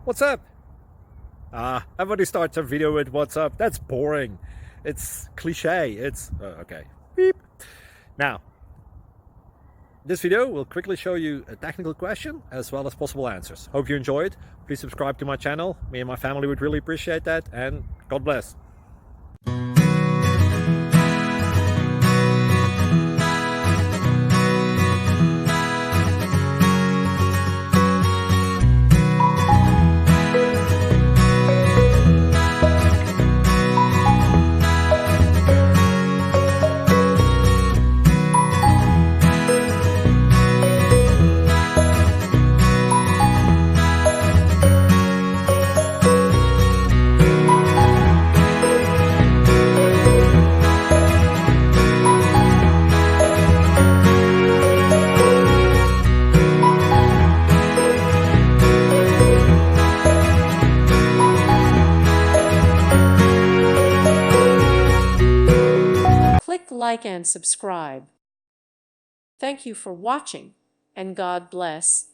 What's up? Everybody starts a video with what's up. That's boring. It's cliche. It's okay. Beep. Now, this video will quickly show you a technical question as well as possible answers. Hope you enjoyed. Please subscribe to my channel. Me and my family would really appreciate that, and God bless. Click like and subscribe. Thank you for watching, and God bless.